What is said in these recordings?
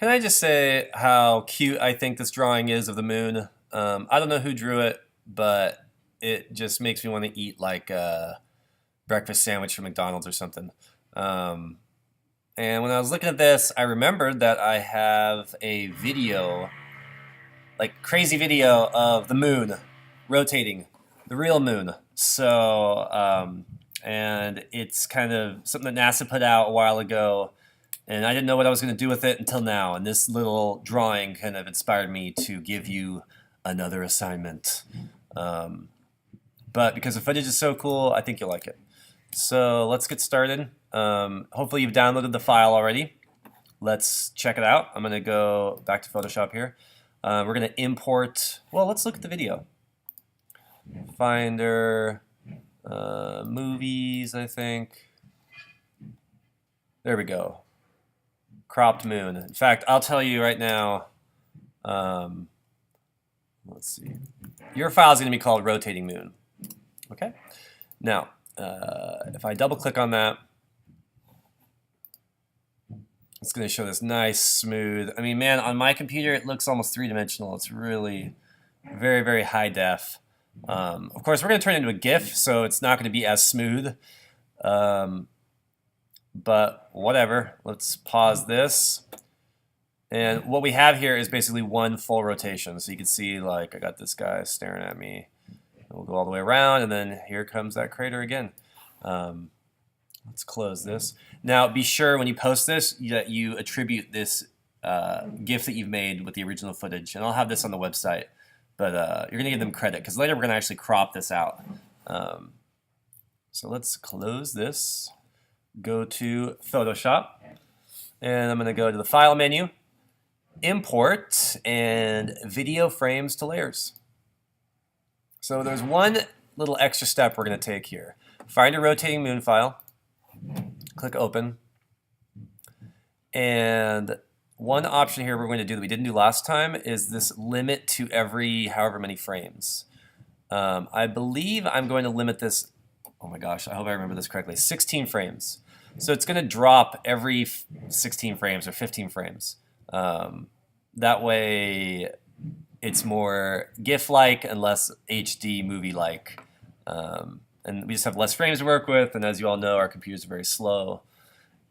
Can I just say how cute I think this drawing is of the moon? I don't know who drew it, but it just makes me want to eat like a breakfast sandwich from McDonald's or something. Um, and when I was looking at this, I remembered that I have a video, like crazy video of the moon rotating, the real moon. And it's kind of something that NASA put out a while ago, and I didn't know what I was going to do with it until now. And this little drawing kind of inspired me to give you another assignment. But because the footage is so cool, I think you'll like it. So let's get started. Hopefully you've downloaded the file already. Let's check it out. I'm going to go back to Photoshop here. We're going to import, well, let's look at the video. Finder, movies, I think. There we go. Cropped moon. In fact, I'll tell you right now, let's see. Your file is going to be called rotating moon. Okay? Now, if I double click on that, it's going to show this nice, smooth. I mean, man, on my computer, it looks almost three-dimensional. It's really very, very high def. Of course, we're going to turn it into a GIF, so it's not going to be as smooth. But whatever. Let's pause this. And what we have here is basically one full rotation. So you can see, like, I got this guy staring at me. We'll go all the way around, and then here comes that crater again. Let's close this. Now, be sure when you post this that you attribute this GIF that you've made with the original footage. And I'll have this on the website. But you're going to give them credit, because later we're going to actually crop this out. So let's close this. Go to Photoshop. And I'm going to go to the File menu, Import, and Video Frames to Layers. So there's one little extra step we're going to take here. Find a rotating moon file. Click Open. And one option here we're going to do that we didn't do last time is this limit to every however many frames. I believe I'm going to limit this, oh my gosh, I hope I remember this correctly, 16 frames. So it's going to drop every 16 frames or 15 frames. That way it's more GIF-like and less HD movie-like. And we just have less frames to work with, and as you all know, our computers are very slow,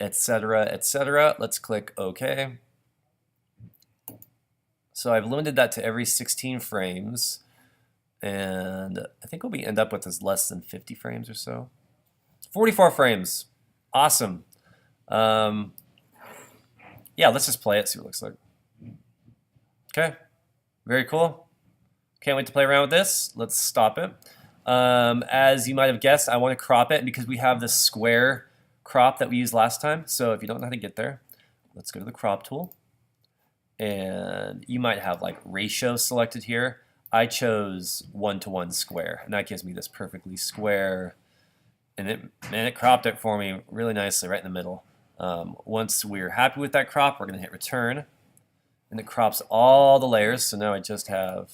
etc., etc. Let's click OK. So I've limited that to every 16 frames, and I think what we end up with is less than 50 frames or so. 44 frames. Awesome. Yeah, let's just play it, see what it looks like. Okay, very cool. Can't wait to play around with this. Let's stop it. As you might have guessed, I want to crop it because we have this square crop that we used last time. So if you don't know how to get there, let's go to the crop tool. And you might have like ratio selected here. I chose 1:1 square, and that gives me this perfectly square. And it cropped it for me really nicely right in the middle. Once we're happy with that crop, we're going to hit return. And it crops all the layers, so now I just have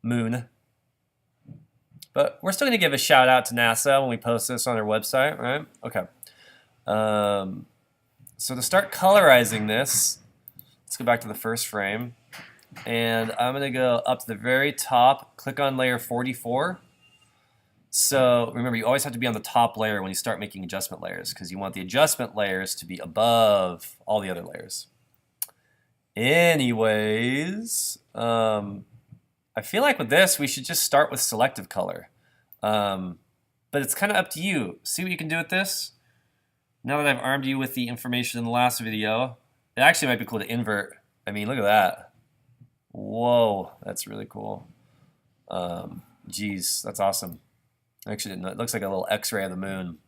moon. But we're still going to give a shout out to NASA when we post this on our website, right? Okay. So to start colorizing this, let's go back to the first frame. And I'm going to go up to the very top, click on layer 44. So remember, you always have to be on the top layer when you start making adjustment layers, because you want the adjustment layers to be above all the other layers. Anyways, I feel like with this, we should just start with selective color. But it's kind of up to you. See what you can do with this. Now that I've armed you with the information in the last video, it actually might be cool to invert. I mean, look at that. Whoa, that's really cool. Geez, that's awesome. Actually, it looks like a little X-ray of the moon,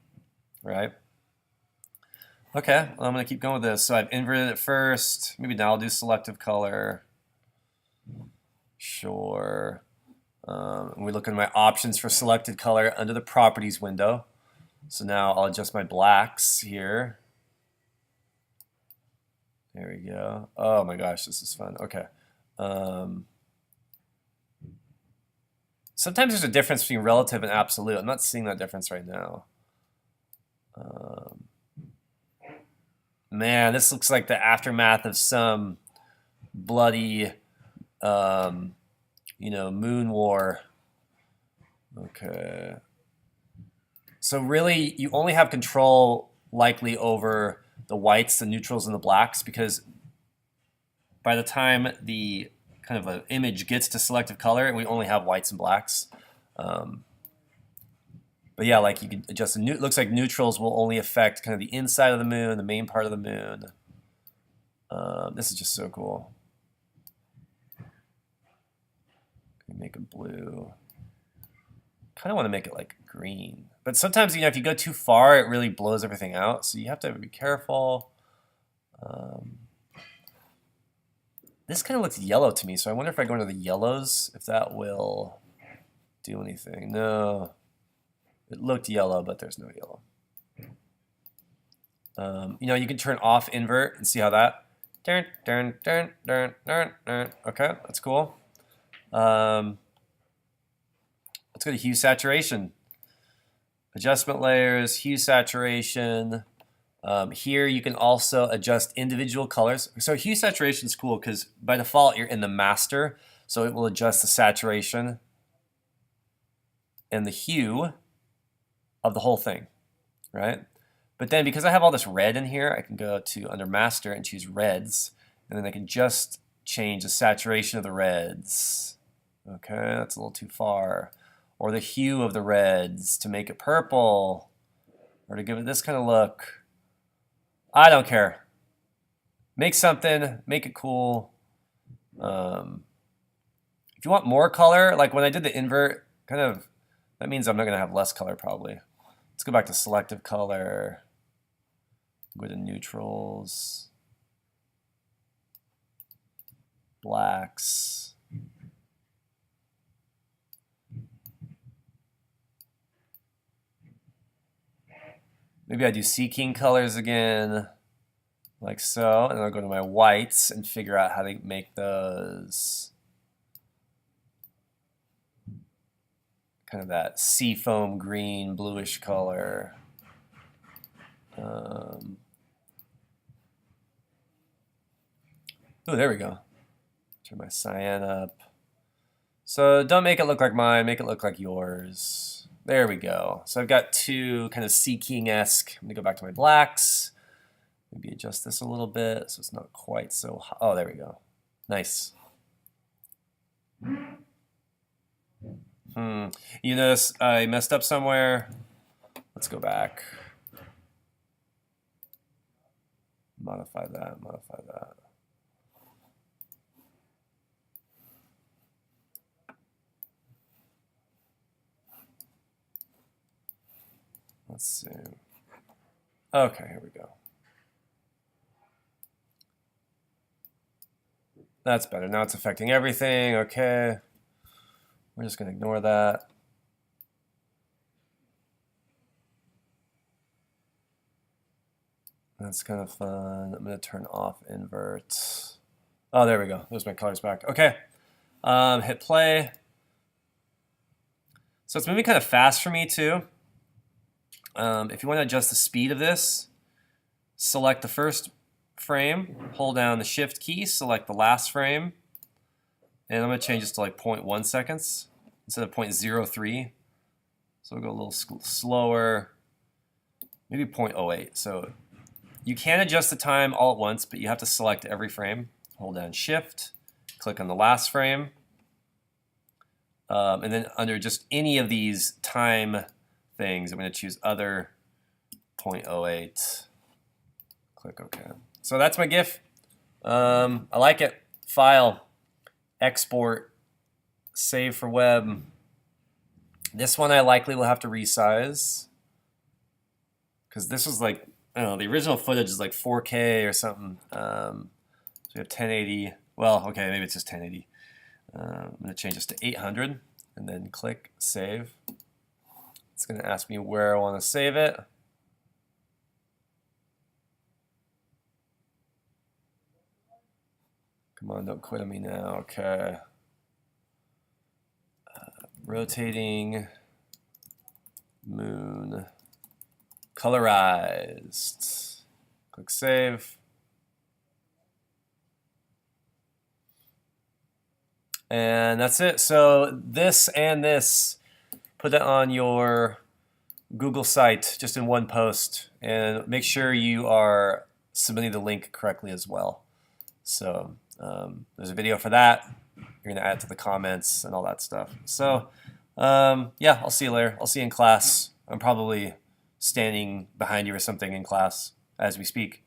right? Okay, well, I'm going to keep going with this. So I've inverted it first. Maybe now I'll do selective color. Sure. We look at my options for selected color under the properties window. So now I'll adjust my blacks here. There we go. Oh my gosh, this is fun. Okay. Sometimes there's a difference between relative and absolute. I'm not seeing that difference right now. Man, this looks like the aftermath of some bloody, moon war. Okay. So really, you only have control likely over the whites, the neutrals, and the blacks, because by the time the kind of an image gets to selective color, we only have whites and blacks. But yeah, like you can adjust the looks like neutrals will only affect kind of the inside of the moon, the main part of the moon. This is just so cool. Make it blue. Kind of want to make it like green. But sometimes, if you go too far, it really blows everything out. So you have to be careful. This kind of looks yellow to me, so I wonder if I go into the yellows, if that will do anything. No. It looked yellow, but there's no yellow. You can turn off invert and see how that. Okay, that's cool. Let's go to hue saturation. Adjustment layers, hue saturation. Here you can also adjust individual colors. So hue saturation is cool because by default you're in the master, so it will adjust the saturation and the hue of the whole thing, right? But then because I have all this red in here, I can go to under master and choose reds, and then I can just change the saturation of the reds. Okay, that's a little too far. Or the hue of the reds to make it purple, or to give it this kind of look. I don't care. Make something, make it cool. If you want more color, like when I did the invert, that means I'm not gonna have less color probably. Let's go back to selective color. Go to neutrals, blacks. Maybe I do seeking colors again, like so, and I'll go to my whites and figure out how to make those kind of that seafoam green, bluish color. Oh, there we go. Turn my cyan up. So don't make it look like mine, make it look like yours. There we go. So I've got two kind of seeking-esque. I'm gonna go back to my blacks. Maybe adjust this a little bit so it's not quite so hot. Oh, there we go. Nice. You notice I messed up somewhere. Let's go back. Modify that, modify that. Let's see. Okay, here we go. That's better. Now it's affecting everything. Okay. We're just going to ignore that. That's kind of fun. I'm going to turn off invert. Oh, there we go. There's my colors back. Okay. Hit play. So it's moving kind of fast for me too. If you want to adjust the speed of this, select the first frame, hold down the shift key, select the last frame, and I'm going to change this to like 0.1 seconds instead of 0.03. So we'll go a little slower, maybe 0.08. So you can adjust the time all at once, but you have to select every frame. Hold down shift, click on the last frame, and then under just any of these time things, I'm going to choose other 0.08. Click OK. So that's my GIF. I like it. File, export, save for web. This one I likely will have to resize because this was like, I don't know, the original footage is like 4K or something. So we have 1080. Well, okay, maybe it's just 1080. I'm going to change this to 800 and then click save. It's going to ask me where I want to save it. Come on, don't quit on me now. Okay. Rotating moon. Colorized. Click Save. And that's it. So this and this, put that on your Google site just in one post, and make sure you are submitting the link correctly as well. So there's a video for that. You're going to add to the comments and all that stuff. So yeah, I'll see you later. I'll see you in class. I'm probably standing behind you or something in class as we speak.